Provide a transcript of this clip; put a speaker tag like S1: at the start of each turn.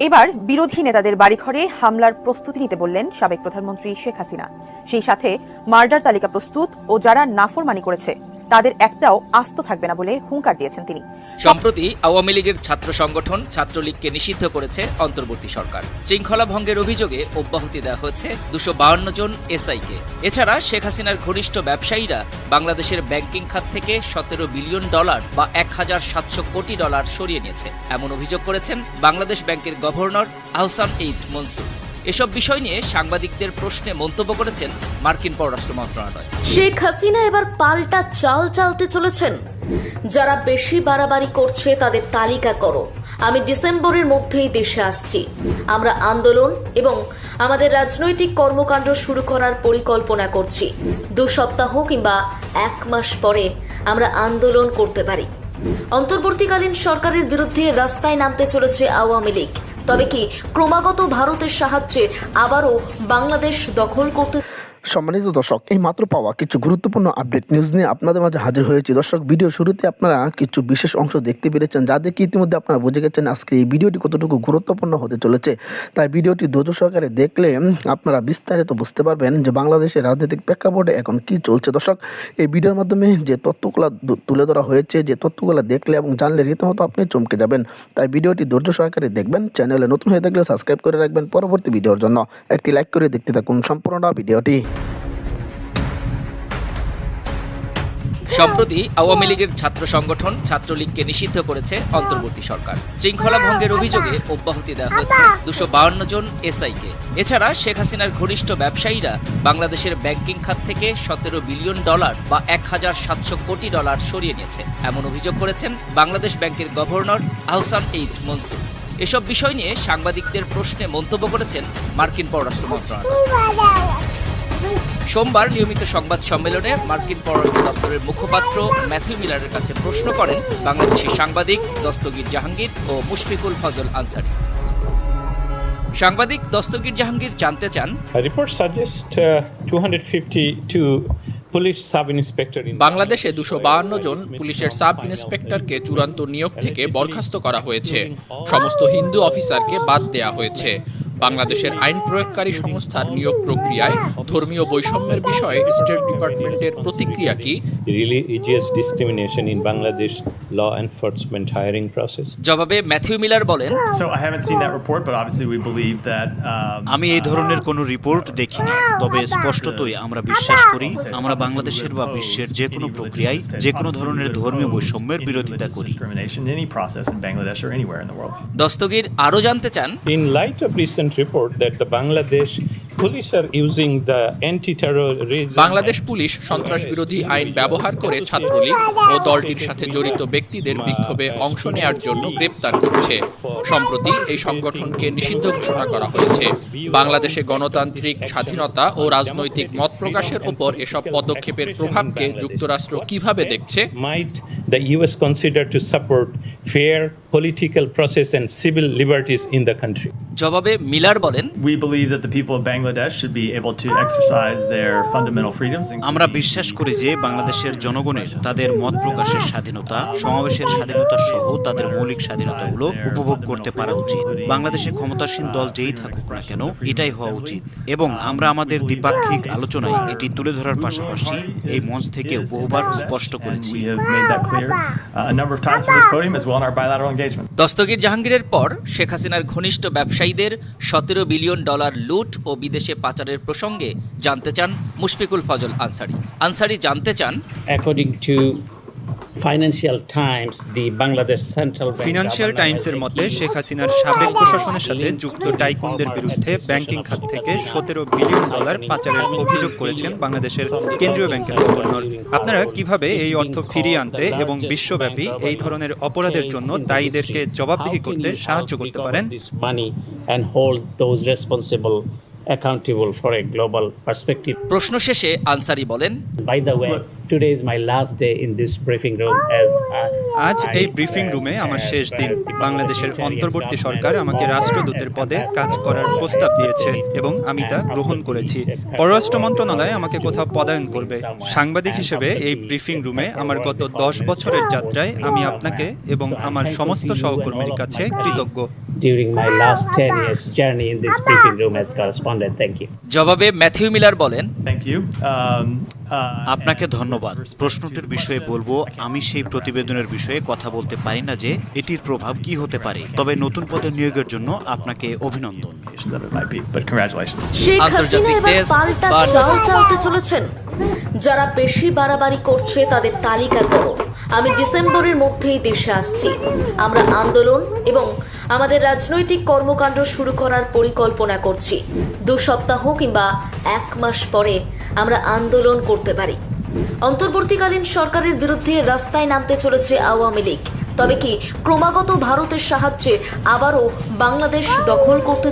S1: এবার বিরোধী নেতাদের বাড়িঘরে হামলার প্রস্তুতি নিতে বললেন সাবেক প্রধানমন্ত্রী শেখ হাসিনা। সেই সাথে মার্ডার তালিকা প্রস্তুত ও যারা নাফরমানি করেছে তাদের একটাও আস্ত থাকবে না বলে হুঙ্কার দিয়েছেন তিনি।
S2: সম্প্রতি আওয়ামী লীগের ছাত্র সংগঠন ছাত্রলীগকে নিষিদ্ধ করেছে অন্তর্বর্তী সরকার। শৃঙ্খলা ভঙ্গের অভিযোগে অব্যাহতি দেওয়া হচ্ছে 252 জন এসআইকে। এছাড়া শেখ হাসিনার ঘনিষ্ঠ ব্যবসায়ীরা বাংলাদেশের ব্যাংকিং খাত থেকে $17 বিলিয়ন বা $1,700 কোটি সরিয়ে নিয়েছে এমন অভিযোগ করেছেন বাংলাদেশ ব্যাংকের গভর্নর আহসান এইদ মনসুর। এসব বিষয় নিয়ে সাংবাদিকদের প্রশ্নে মন্তব্য করেছেন মার্কিন পররাষ্ট্র মন্ত্রণালয়।
S3: শেখ হাসিনা এবার পাল্টা চাল চালতে চলেছেন। যারা বেশি বাড়াবাড়ি করছে তাদের তালিকা করো, আমি ডিসেম্বরের মধ্যেই দেশে আসছি। আমরা আন্দোলন এবং আমাদের রাজনৈতিক কর্মকাণ্ড শুরু করার পরিকল্পনা করছি। 2 সপ্তাহ কিংবা 1 মাস পরে আমরা আন্দোলন করতে পারি। অন্তর্বর্তীকালীন সরকারের বিরুদ্ধে রাস্তায় নামতে চলেছে আওয়ামী লীগ। তবে কি ক্রমাগত ভারতের সাহায্যে আবারও বাংলাদেশ দখল করতে?
S4: সম্মানিত দর্শক, এই মাত্র পাওয়া কিছু গুরুত্বপূর্ণ আপডেট নিউজ নিয়ে আপনাদের মাঝে হাজির হয়েছি। দর্শক, ভিডিও শুরুতে আপনারা কিছু বিশেষ অংশ দেখতে পেরেছেন, যা দেখে ইতিমধ্যে আপনারা বুঝে গেছেন আজকে এই ভিডিওটি কতটুকু গুরুত্বপূর্ণ হতে চলেছে। তাই ভিডিওটি ধৈর্য সহকারে দেখলে আপনারা বিস্তারিত বুঝতে পারবেন যে বাংলাদেশের রাজনৈতিক প্রেক্ষাপটে এখন কি চলছে। দর্শক, এই ভিডিওর মাধ্যমে যে তথ্যগুলো তুলে ধরা হয়েছে, যে তথ্যগুলো দেখলে এবং জানলে রীতিমতো আপনি চমকে যাবেন। তাই ভিডিওটি ধৈর্য সহকারে দেখবেন। চ্যানেলে নতুন হয়ে থাকলে সাবস্ক্রাইব করে রাখবেন পরবর্তী ভিডিওর জন্য। একটি লাইক করে দেখতে থাকুন সম্পূর্ণ ভিডিওটি।
S2: সম্প্রতি আওয়ামী লীগের ছাত্র সংগঠন ছাত্রলীগকে নিষিদ্ধ করেছে অন্তর্বর্তী সরকার। শৃঙ্খলা ভঙ্গের অভিযোগে অব্যাহতি দেওয়া হচ্ছে 252 জন এসআইকে। এছাড়া শেখ হাসিনার ঘনিষ্ঠ ব্যবসায়ীরা বাংলাদেশের ব্যাংকিং খাত থেকে $17 বিলিয়ন বা $1,700 কোটি সরিয়ে নিয়েছে এমন অভিযোগ করেছেন বাংলাদেশ ব্যাংকের গভর্নর আহসান এইদ মনসুর। এসব বিষয় নিয়ে সাংবাদিকদের প্রশ্নে মন্তব্য করেছেন মার্কিন পররাষ্ট্র মন্ত্রণালয়। সোমবার নিয়মিত সংবাদ সম্মেলনে মার্কিন পররাষ্ট্র দপ্তরের মুখপাত্র ম্যাথিউ মিলারের কাছে প্রশ্ন করেন বাংলাদেশি সাংবাদিক দস্তগীর জাহাঙ্গীর ও মুশফিকুল ফজল আনসারী। সাংবাদিক দস্তগীর জাহাঙ্গীর জানতে চান,
S5: বাংলাদেশে 252 জন পুলিশের সাব ইন্সপেক্টরকে চূড়ান্ত নিয়োগ থেকে বরখাস্ত করা হয়েছে। সমস্ত হিন্দু অফিসারকে বাদ দেয়া হয়েছে। বাংলাদেশের আইন প্রয়োগকারী সংস্থার নিয়োগ প্রক্রিয়ায় ধর্মীয় বৈষম্যের বিষয়ে স্টেট ডিপার্টমেন্টের প্রতিক্রিয়া কি?
S2: জবাবে ম্যাথিউ মিলার বলেন,
S6: আমি এই ধরনের কোনো রিপোর্ট দেখিনি, তবে স্পষ্টতই আমরা বিশ্বাস করি আমরা বাংলাদেশের বা বিশ্বের যে কোনো প্রক্রিয়ায় যে কোনো ধরনের ধর্মীয় বৈষম্যের বিরোধিতা করি।
S2: দস্তগীর আরও জানতে চান,
S5: বাংলাদেশ পুলিশ সন্ত্রাস বিরোধী আইন ব্যবহার করে ছাত্রলীগ ও দলটির সাথে জড়িত ব্যক্তিদের বিক্ষোভে অংশ নেয়ার জন্য গ্রেপ্তার করছে। সম্প্রতি এই সংগঠনকে নিষিদ্ধ ঘোষণা করা হয়েছে। বাংলাদেশে গণতান্ত্রিক স্বাধীনতা ও রাজনৈতিক মত প্রকাশের উপর এসব পদক্ষেপের প্রভাবকে যুক্তরাষ্ট্র কিভাবে দেখছে?
S7: The US consider to support fair political process and civil liberties in the country.
S2: জবাবে মিলার বলেন,
S8: We believe that the people of Bangladesh should be able to exercise their fundamental freedoms.
S6: আমরা বিশ্বাস করি যে বাংলাদেশের জনগণের তাদের মত প্রকাশের স্বাধীনতা, সমাবেশের স্বাধীনতা সহ তাদের মৌলিক স্বাধীনতাগুলো উপভোগ করতে পারা উচিত। বাংলাদেশে ক্ষমতাসীন দল যেই থাকুক না কেন এটাই হওয়া উচিত, এবং আমরা আমাদের দ্বিপাক্ষিক আলোচনায় এটি তুলে ধরার পাশাপাশি এই মঞ্চ থেকে বহুবার স্পষ্ট করেছি।
S2: দস্তগীর জাহাঙ্গীরের পর শেখ হাসিনার ঘনিষ্ঠ ব্যবসায়ীদের $17 বিলিয়ন লুট ও বিদেশে পাচারের প্রসঙ্গে জানতে চান মুশফিকুল ফজল আনসারী। আনসারী জানতে চান,
S9: ফিনান্সিয়াল টাইমসের মতে শেখ হাসিনার সাবেক প্রশাসনের সাথে যুক্ত টাইকুনদের বিরুদ্ধে ব্যাংকিং খাত থেকে $17 বিলিয়ন পাচারের অভিযোগ করেছেন বাংলাদেশের কেন্দ্রীয় ব্যাংকের গভর্নর। আপনারা কিভাবে এই অর্থ ফিরিয়ে আনতে এবং বিশ্বব্যাপী এই ধরনের অপরাধের জন্য দায়ীদেরকে জবাবদিহি করতে সাহায্য করতে পারেন?
S2: প্রশ্ন শেষে আনসারী বলেন,
S10: today is my last day in this briefing room as
S9: আজ এই ব্রিফিং রুমে আমার শেষ দিন। বাংলাদেশের অন্তর্বর্তী সরকার আমাকে রাষ্ট্রদূতের পদে কাজ করার প্রস্তাব দিয়েছে এবং আমি তা গ্রহণ করেছি। পররাষ্ট্র মন্ত্রণালয় আমাকে কোথাও পদায়ন করবে। সাংবাদিক হিসেবে এই ব্রিফিং রুমে আমার গত 10 বছরের যাত্রায় আমি আপনাকে এবং আমার সমস্ত সহকর্মীর কাছে কৃতজ্ঞ।
S10: during my last 10 years journey in this briefing room as correspondent. Thank you.
S2: জবাবে ম্যাথিউ মিলার বলেন,
S8: Thank you.
S6: আপনাকে ধন্যবাদ। প্রশ্নটির বিষয়ে বলবো, আমি সেই প্রতিবেদনের বিষয়ে কথা বলতে পারি না যে এটির প্রভাব কি হতে পারে, তবে নতুন পদে নিয়োগের জন্য আপনাকে অভিনন্দন।
S8: But congratulations.
S3: শেখ হাসিনা
S2: আন্তর্জাতিক
S3: এবার
S2: ডেস্ক,
S3: পাল্টা
S2: বার্তা।
S3: চাল চালতে চলেছেন। যারা বেশি বাড়াবাড়ি করছে তাদের তালিকা করো। আমি ডিসেম্বরের মধ্যেই দেশে আসছি। আমরা আন্দোলন এবং আমাদের রাজনৈতিক কর্মকাণ্ড শুরু করার পরিকল্পনা করছি। 2 সপ্তাহ কিংবা 1 মাস পরে আমরা আন্দোলন করতে পারি। অন্তর্বর্তীকালীন সরকারের বিরুদ্ধে রাস্তায় নামতে চলেছে আওয়ামী লীগ। তবে কি ক্রমাগত ভারতের সাহায্যে আবারও বাংলাদেশ দখল করতে